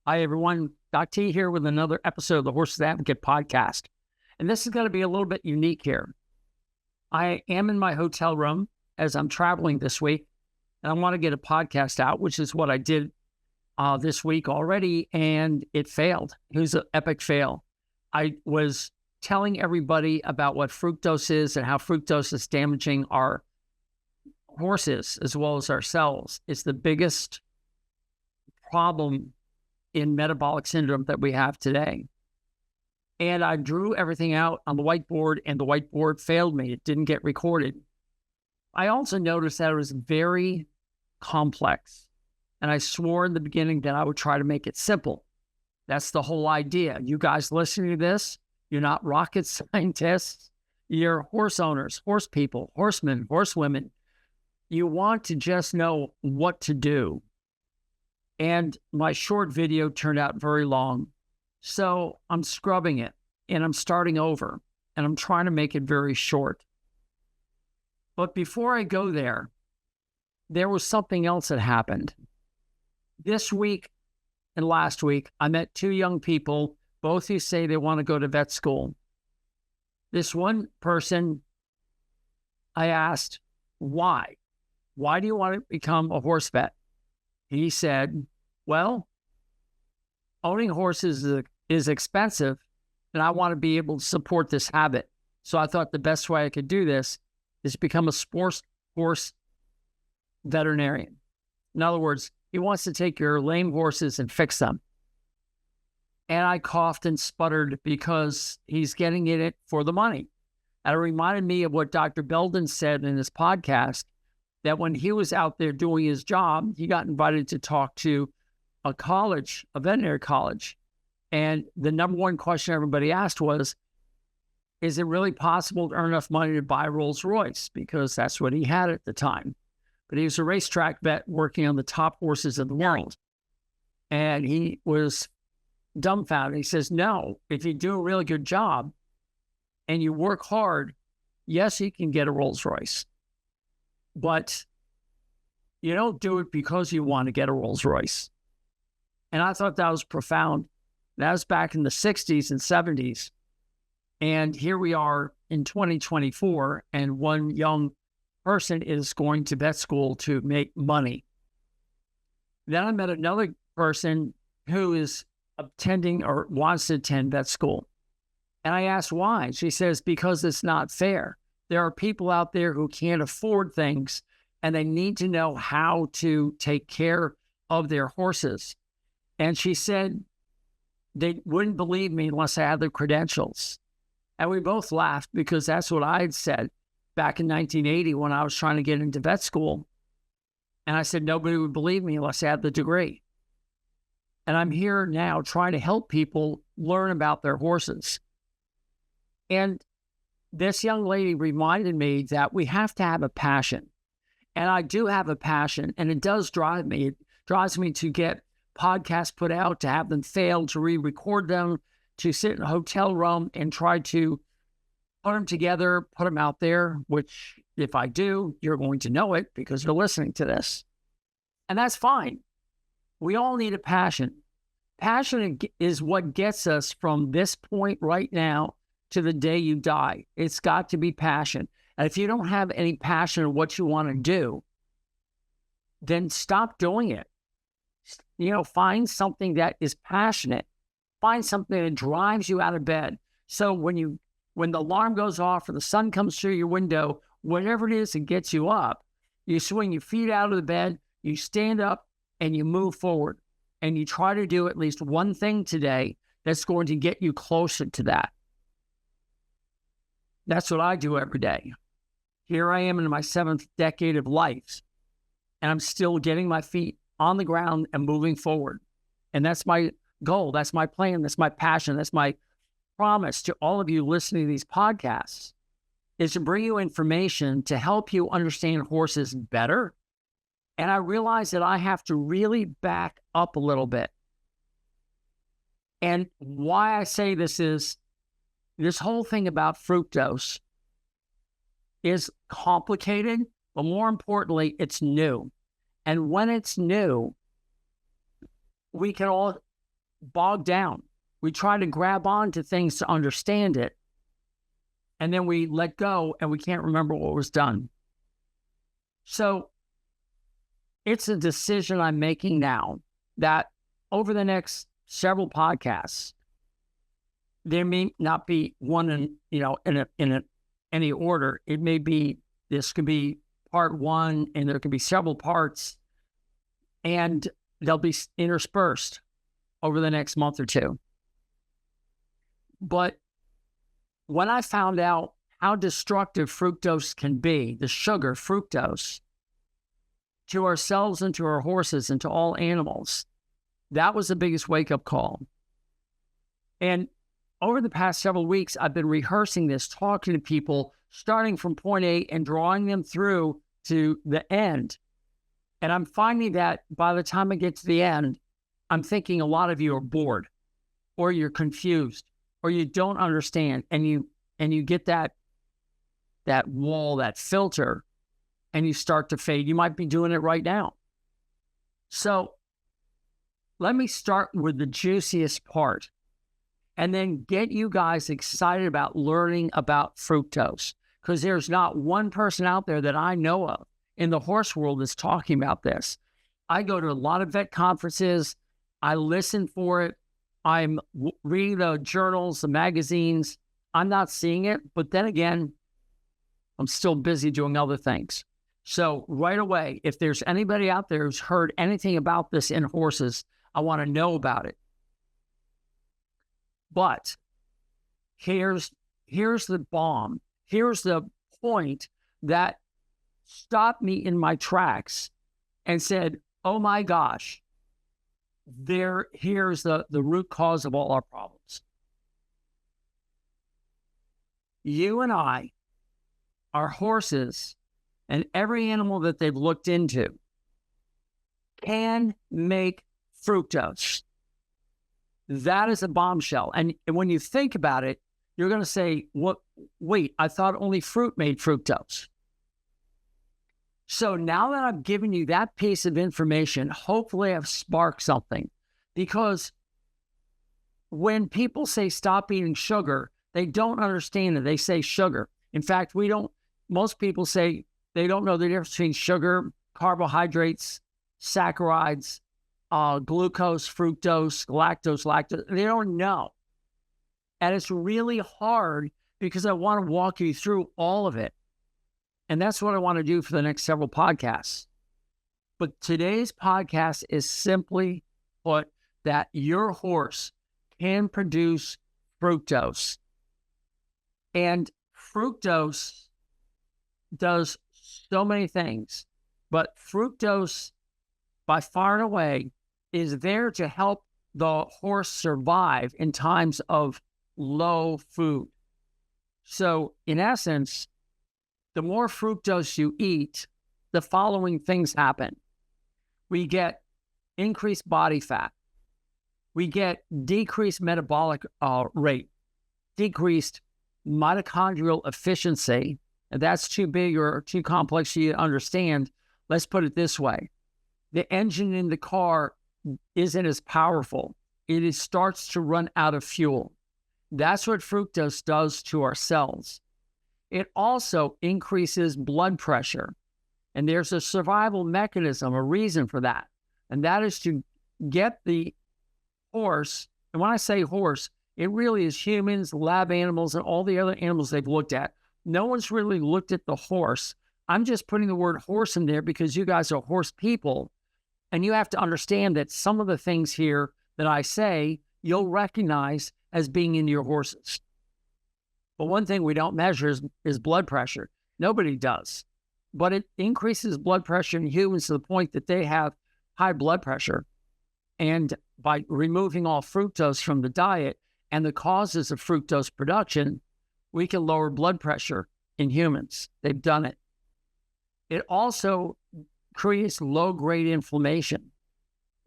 Hi, everyone. Doc T here with another episode of the Horses Advocate podcast. And this is going to be a little bit unique here. I am in my hotel room as I'm traveling this week, and I want to get a podcast out, which is what I did this week already, and it failed. It was an epic fail. I was telling everybody about what fructose is and how fructose is damaging our horses as well as ourselves. It's the biggest problem in metabolic syndrome that we have today. And I drew everything out on the whiteboard, and the whiteboard failed me. It didn't get recorded. I also noticed that it was very complex. And I swore in the beginning that I would try to make it simple. That's the whole idea. You guys listening to this, you're not rocket scientists. You're horse owners, horse people, horsemen, horsewomen. You want to just know what to do. And my short video turned out very long. So I'm scrubbing it and I'm starting over and I'm trying to make it very short. But before I go there, there was something else that happened. This week and last week, I met two young people, both who say they want to go to vet school. This one person, I asked, why? Why do you want to become a horse vet? He said, well, owning horses is expensive, and I want to be able to support this habit. So I thought the best way I could do this is become a sports horse veterinarian. In other words, he wants to take your lame horses and fix them. And I coughed and sputtered because he's getting in it for the money. And it reminded me of what Dr. Belden said in his podcast, that when he was out there doing his job, he got invited to talk to a college, a veterinary college. And the number one question everybody asked was, is it really possible to earn enough money to buy a Rolls Royce? Because that's what he had at the time. But he was a racetrack vet working on the top horses in the world. And he was dumbfounded. He says, no, if you do a really good job and you work hard, yes, you can get a Rolls Royce. But you don't do it because you want to get a Rolls Royce. And I thought that was profound. That was back in the 60s and 70s. And here we are in 2024, and one young person is going to vet school to make money. Then I met another person who is attending or wants to attend vet school. And I asked why. She says, because it's not fair. There are people out there who can't afford things, and they need to know how to take care of their horses. And she said they wouldn't believe me unless I had the credentials. And we both laughed because that's what I had said back in 1980 when I was trying to get into vet school. And I said, nobody would believe me unless I had the degree. And I'm here now trying to help people learn about their horses. And this young lady reminded me that we have to have a passion. And I do have a passion, and it does drive me. It drives me to get podcasts put out, to have them fail, to re-record them, to sit in a hotel room and try to put them together, put them out there, which if I do, you're going to know it because you're listening to this. And that's fine. We all need a passion. Passion is what gets us from this point right now to the day you die. It's got to be passion. And if you don't have any passion in what you want to do, then stop doing it. Find something that is passionate. Find something that drives you out of bed. So when the alarm goes off or the sun comes through your window, whatever it is that gets you up, you swing your feet out of the bed, you stand up, and you move forward. And you try to do at least one thing today that's going to get you closer to that. That's what I do every day. Here I am in my 7th decade of life, and I'm still getting my feet on the ground and moving forward. And that's my goal. That's my plan. That's my passion. That's my promise to all of you listening to these podcasts, is to bring you information to help you understand horses better. And I realize that I have to really back up a little bit. And why I say this is, this whole thing about fructose is complicated, but more importantly, it's new. And when it's new, we can all bogged down. We try to grab on to things to understand it, and then we let go and we can't remember what was done. So it's a decision I'm making now that over the next several podcasts, there may not be one in any order. It may be, this could be part one, and there could be several parts, and they'll be interspersed over the next month or two. But when I found out how destructive fructose can be, the sugar, fructose, to ourselves and to our horses and to all animals, that was the biggest wake-up call. And over the past several weeks, I've been rehearsing this, talking to people, starting from point A and drawing them through to the end. And I'm finding that by the time I get to the end, I'm thinking a lot of you are bored, or you're confused, or you don't understand, and you get that wall, that filter, and you start to fade. You might be doing it right now. So let me start with the juiciest part, and then get you guys excited about learning about fructose, because there's not one person out there that I know of in the horse world that's talking about this. I go to a lot of vet conferences. I listen for it. I'm reading the journals, the magazines. I'm not seeing it, but then again, I'm still busy doing other things. So right away, if there's anybody out there who's heard anything about this in horses, I want to know about it. But here's the bomb. Here's the point that stopped me in my tracks and said, oh my gosh, here's the root cause of all our problems. You and I, our horses, and every animal that they've looked into can make fructose. That is a bombshell. And when you think about it, you're going to say, "What? Wait, I thought only fruit made fructose." So now that I've given you that piece of information, hopefully I've sparked something. Because when people say stop eating sugar, they don't understand it. They say sugar. In fact, most people say they don't know the difference between sugar, carbohydrates, saccharides, glucose, fructose, lactose. They don't know. And it's really hard because I want to walk you through all of it. And that's what I want to do for the next several podcasts. But today's podcast is simply put that your horse can produce fructose. And fructose does so many things, but fructose, by far and away, is there to help the horse survive in times of low food. So in essence, the more fructose you eat, the following things happen. We get increased body fat. We get decreased metabolic rate, decreased mitochondrial efficiency. And that's too big or too complex for you to understand. Let's put it this way. The engine in the car isn't as powerful. It starts to run out of fuel. That's what fructose does to our cells. It also increases blood pressure. And there's a survival mechanism, a reason for that. And that is to get the horse, and when I say horse, it really is humans, lab animals, and all the other animals they've looked at. No one's really looked at the horse. I'm just putting the word horse in there because you guys are horse people. And you have to understand that some of the things here that I say, you'll recognize as being in your horses. But one thing we don't measure is blood pressure. Nobody does. But it increases blood pressure in humans to the point that they have high blood pressure. And by removing all fructose from the diet and the causes of fructose production, we can lower blood pressure in humans. They've done it. It also creates low-grade inflammation.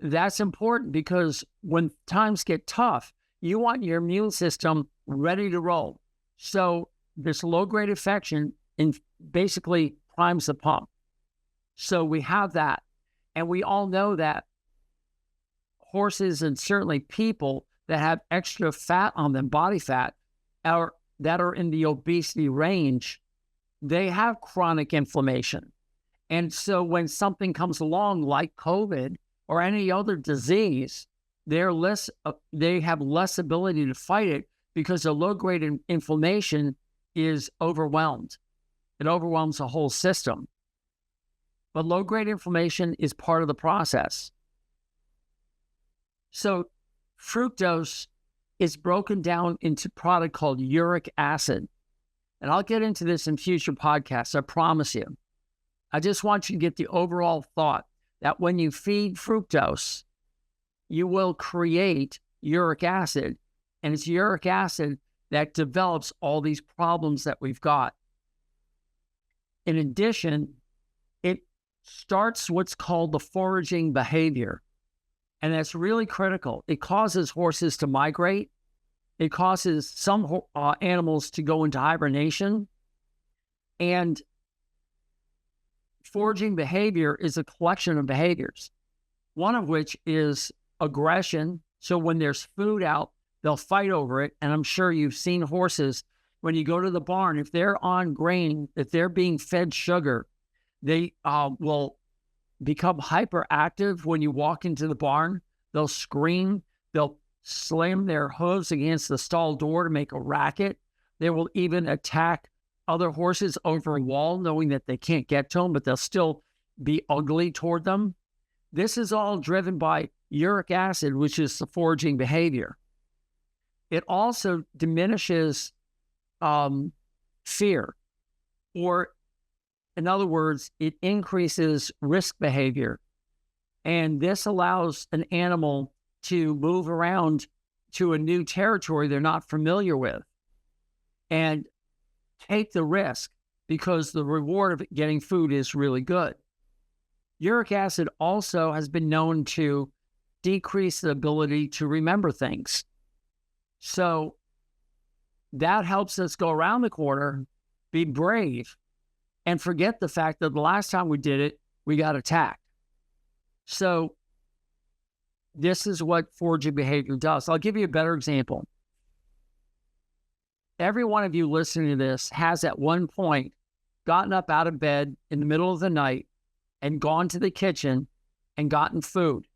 That's important because when times get tough, you want your immune system ready to roll. So this low-grade infection basically primes the pump. So we have that. And we all know that horses and certainly people that have extra fat on them, body fat, that are in the obesity range, they have chronic inflammation. And so when something comes along like COVID or any other disease, they have less ability to fight it because the low-grade inflammation is overwhelmed. It overwhelms the whole system. But low-grade inflammation is part of the process. So fructose is broken down into a product called uric acid. And I'll get into this in future podcasts, I promise you. I just want you to get the overall thought that when you feed fructose, you will create uric acid. And it's uric acid that develops all these problems that we've got. In addition, it starts what's called the foraging behavior. And that's really critical. It causes horses to migrate. It causes some animals to go into hibernation. And foraging behavior is a collection of behaviors, one of which is aggression. So when there's food out, they'll fight over it. And I'm sure you've seen horses, when you go to the barn, if they're on grain, if they're being fed sugar, they will become hyperactive when you walk into the barn. They'll scream. They'll slam their hooves against the stall door to make a racket. They will even attack other horses over a wall, knowing that they can't get to them, but they'll still be ugly toward them. This is all driven by uric acid, which is the foraging behavior. It also diminishes fear, or in other words, it increases risk behavior. And this allows an animal to move around to a new territory they're not familiar with and take the risk because the reward of getting food is really good. Uric acid also has been known to decrease the ability to remember things. So that helps us go around the corner, be brave, and forget the fact that the last time we did it, we got attacked. So this is what foraging behavior does. I'll give you a better example. Every one of you listening to this has at one point gotten up out of bed in the middle of the night and gone to the kitchen and gotten food.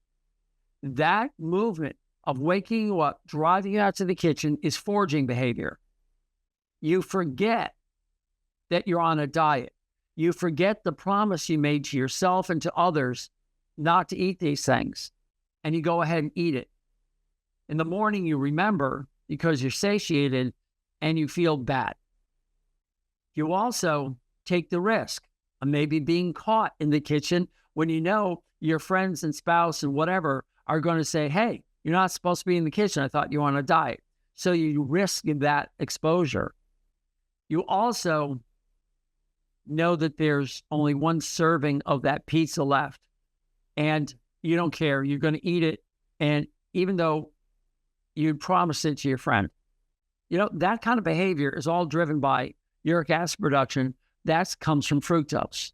That movement of waking you up, driving you out to the kitchen is foraging behavior. You forget that you're on a diet. You forget the promise you made to yourself and to others not to eat these things. And you go ahead and eat it. In the morning, you remember because you're satiated and you feel bad. You also take the risk of maybe being caught in the kitchen when you know your friends and spouse and whatever are going to say, hey, you're not supposed to be in the kitchen. I thought you were on a diet. So you risk that exposure. You also know that there's only one serving of that pizza left and you don't care. You're going to eat it. And even though you promised it to your friend, you know, that kind of behavior is all driven by uric acid production. That comes from fructose.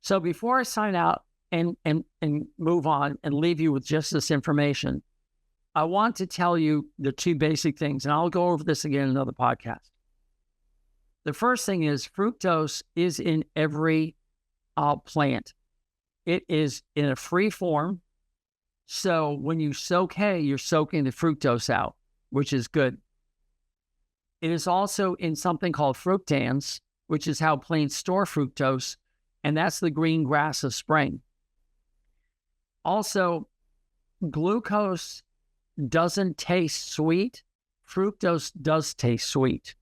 So before I sign out and move on and leave you with just this information, I want to tell you the two basic things, and I'll go over this again in another podcast. The first thing is fructose is in every plant. It is in a free form. So when you soak hay, you're soaking the fructose out, which is good. It is also in something called fructans, which is how plants store fructose, and that's the green grass of spring. Also, glucose doesn't taste sweet. Fructose does taste sweet.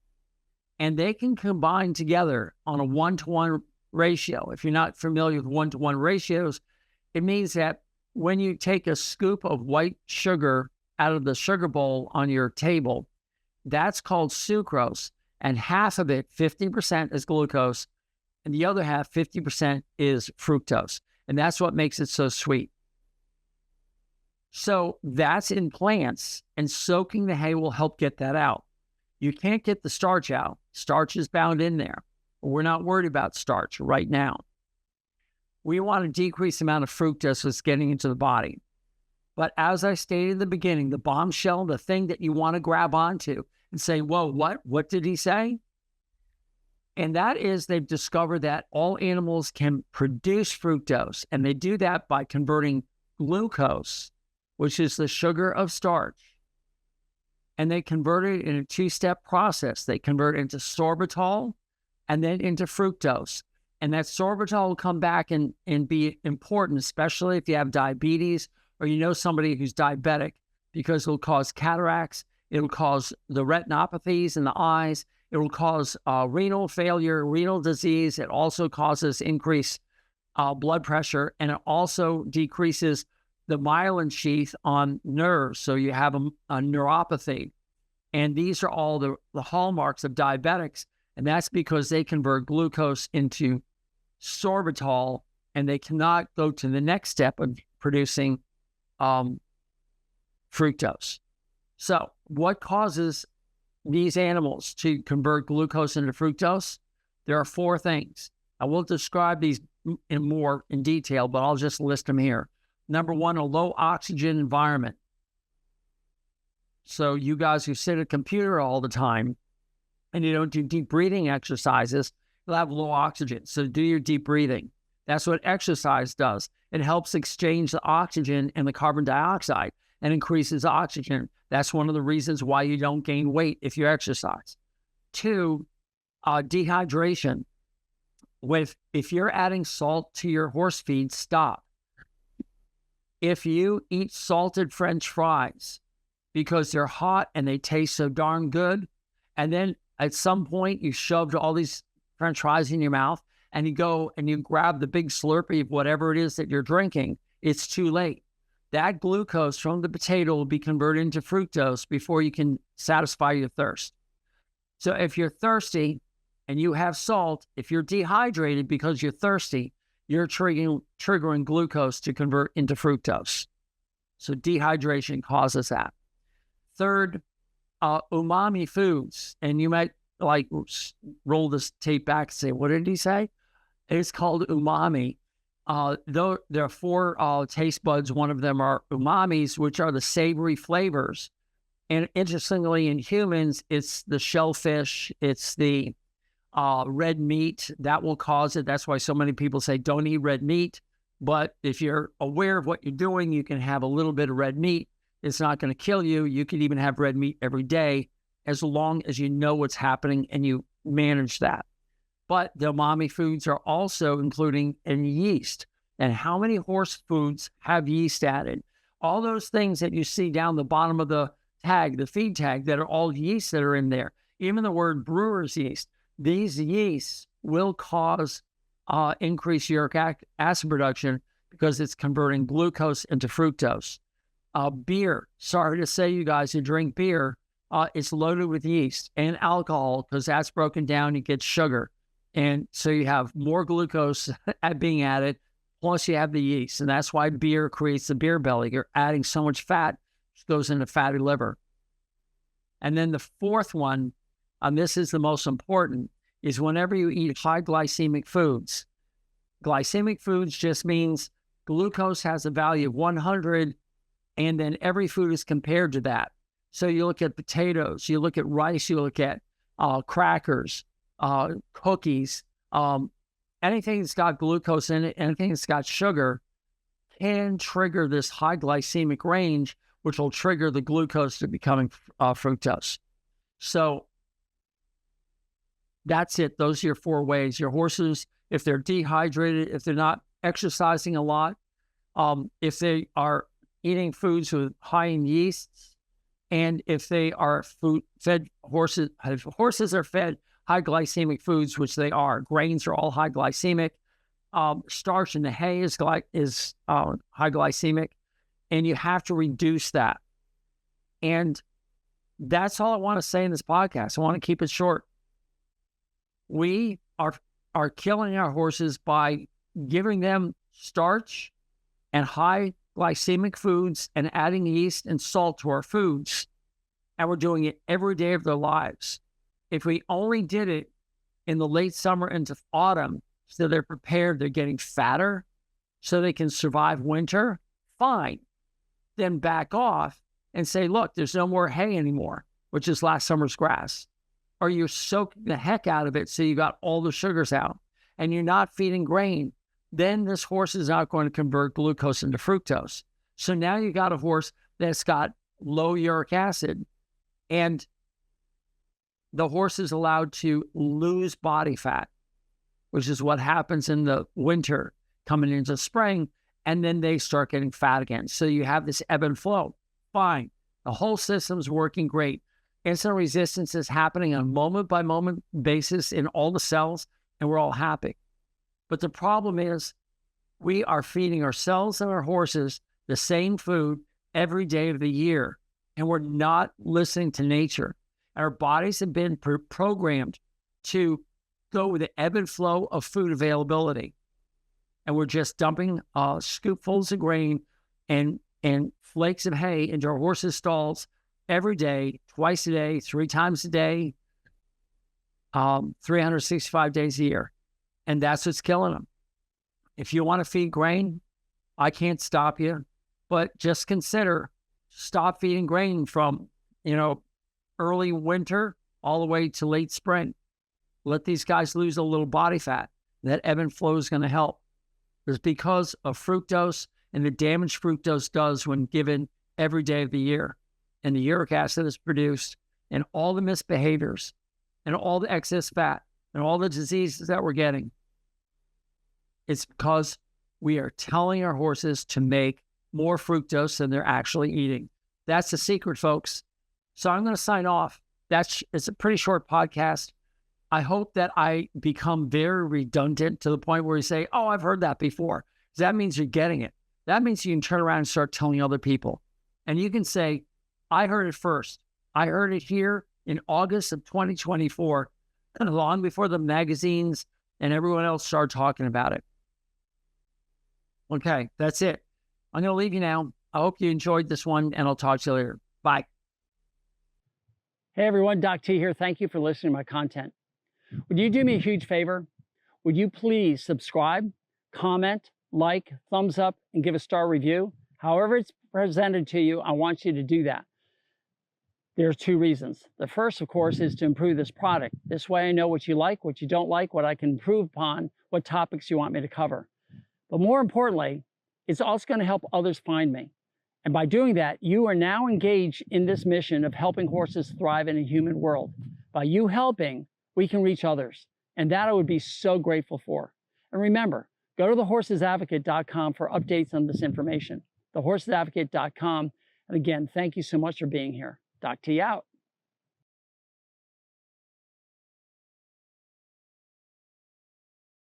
And they can combine together on a 1-to-1 ratio. If you're not familiar with 1-to-1 ratios, it means that when you take a scoop of white sugar out of the sugar bowl on your table, that's called sucrose. And half of it, 50%, is glucose. And the other half, 50%, is fructose. And that's what makes it so sweet. So that's in plants, and soaking the hay will help get that out. You can't get the starch out. Starch is bound in there. We're not worried about starch right now. We want to decrease the amount of fructose that's getting into the body. But as I stated in the beginning, the bombshell, the thing that you want to grab onto and say, whoa, what? What did he say? And that is they've discovered that all animals can produce fructose, and they do that by converting glucose, which is the sugar of starch, and they convert it in a two-step process. They convert it into sorbitol and then into fructose. And that sorbitol will come back and be important, especially if you have diabetes or you know somebody who's diabetic, because it'll cause cataracts, it'll cause the retinopathies in the eyes, it will cause renal failure, renal disease. It also causes increased blood pressure, and it also decreases the myelin sheath on nerves. So you have a neuropathy. And these are all the hallmarks of diabetics. And that's because they convert glucose into sorbitol, and they cannot go to the next step of producing fructose. So what causes these animals to convert glucose into fructose? There are four things. I will describe these in detail, but I'll just list them here. Number one, a low oxygen environment. So you guys who sit at a computer all the time and you don't do deep breathing exercises, you'll have low oxygen. So do your deep breathing. That's what exercise does. It helps exchange the oxygen and the carbon dioxide and increases oxygen. That's one of the reasons why you don't gain weight if you exercise. Two, dehydration. If you're adding salt to your horse feed, stop. If you eat salted French fries because they're hot and they taste so darn good, and then at some point you shoved all these French fries in your mouth and you go and you grab the big Slurpee of whatever it is that you're drinking, it's too late. That glucose from the potato will be converted into fructose before you can satisfy your thirst. So if you're thirsty and you have salt, if you're dehydrated because you're thirsty, you're triggering glucose to convert into fructose. So dehydration causes that. Third, umami foods. And you might roll this tape back and say, what did he say? It's called umami. Though there are four taste buds, one of them are umamis, which are the savory flavors. And interestingly, in humans, it's the shellfish, it's the red meat that will cause it. That's why so many people say don't eat red meat. But if you're aware of what you're doing, you can have a little bit of red meat. It's not going to kill you. You can even have red meat every day as long as you know what's happening and you manage that. But the umami foods are also including in yeast. And how many horse foods have yeast added? All those things that you see down the bottom of the tag, the feed tag, that are all yeast that are in there. Even the word brewer's yeast. These yeasts will cause increased uric acid production because it's converting glucose into fructose. Beer, sorry to say, you guys who drink beer, it's loaded with yeast and alcohol because that's broken down, you get sugar. And so you have more glucose being added, plus you have the yeast. And that's why beer creates the beer belly. You're adding so much fat, which goes into fatty liver. And then the fourth one, and this is the most important, is whenever you eat high glycemic foods. Glycemic foods just means glucose has a value of 100, and then every food is compared to that. So you look at potatoes, you look at rice, you look at crackers, cookies, anything that's got glucose in it, anything that's got sugar can trigger this high glycemic range, which will trigger the glucose to becoming fructose. So that's it. Those are your four ways. Your horses, if they're dehydrated, if they're not exercising a lot, if they are eating foods with high in yeasts, and if they are fed horses, if horses are fed high glycemic foods, which they are, grains are all high glycemic, starch in the hay is high glycemic, and you have to reduce that. And that's all I want to say in this podcast. I want to keep it short. We are killing our horses by giving them starch and high glycemic foods and adding yeast and salt to our foods. And we're doing it every day of their lives. If we only did it in the late summer into autumn, so they're prepared, they're getting fatter, so they can survive winter, fine. then back off and say, look, there's no more hay anymore, which is last summer's grass. Or you're soaking the heck out of it so you got all the sugars out, and you're not feeding grain. Then this horse is not going to convert glucose into fructose. So now you got a horse that's got low uric acid, and the horse is allowed to lose body fat, which is what happens in the winter coming into spring, and then they start getting fat again. So you have this ebb and flow. Fine. The whole system's working great. Insulin resistance is happening on a moment-by-moment basis in all the cells, and we're all happy. But the problem is we are feeding ourselves and our horses the same food every day of the year, and we're not listening to nature. Our bodies have been programmed to go with the ebb and flow of food availability, and we're just dumping scoopfuls of grain and flakes of hay into our horses' stalls every day, twice a day, 3 times a day, 365 days a year. And that's what's killing them. If you want to feed grain, I can't stop you, but just consider stop feeding grain from, early winter all the way to late spring. Let these guys lose a little body fat. That ebb and flow is going to help. It's because of fructose and the damage fructose does when given every day of the year. And the uric acid is produced, and all the misbehaviors, and all the excess fat, and all the diseases that we're getting. It's because we are telling our horses to make more fructose than they're actually eating. That's the secret, folks. So I'm going to sign off. It's a pretty short podcast. I hope that I become very redundant to the point where you say, oh, I've heard that before. That means you're getting it. That means you can turn around and start telling other people. And you can say, I heard it first. I heard it here in August of 2024, long before the magazines and everyone else started talking about it. Okay, that's it. I'm going to leave you now. I hope you enjoyed this one, and I'll talk to you later. Bye. Hey, everyone. Doc T here. Thank you for listening to my content. Would you do me a huge favor? Would you please subscribe, comment, like, thumbs up, and give a star review? However it's presented to you, I want you to do that. There's 2 reasons. The first, of course, is to improve this product. This way I know what you like, what you don't like, what I can improve upon, what topics you want me to cover. But more importantly, it's also going to help others find me. And by doing that, you are now engaged in this mission of helping horses thrive in a human world. By you helping, we can reach others. And that I would be so grateful for. And remember, go to thehorsesadvocate.com for updates on this information. Thehorsesadvocate.com. And again, thank you so much for being here. Doc T out.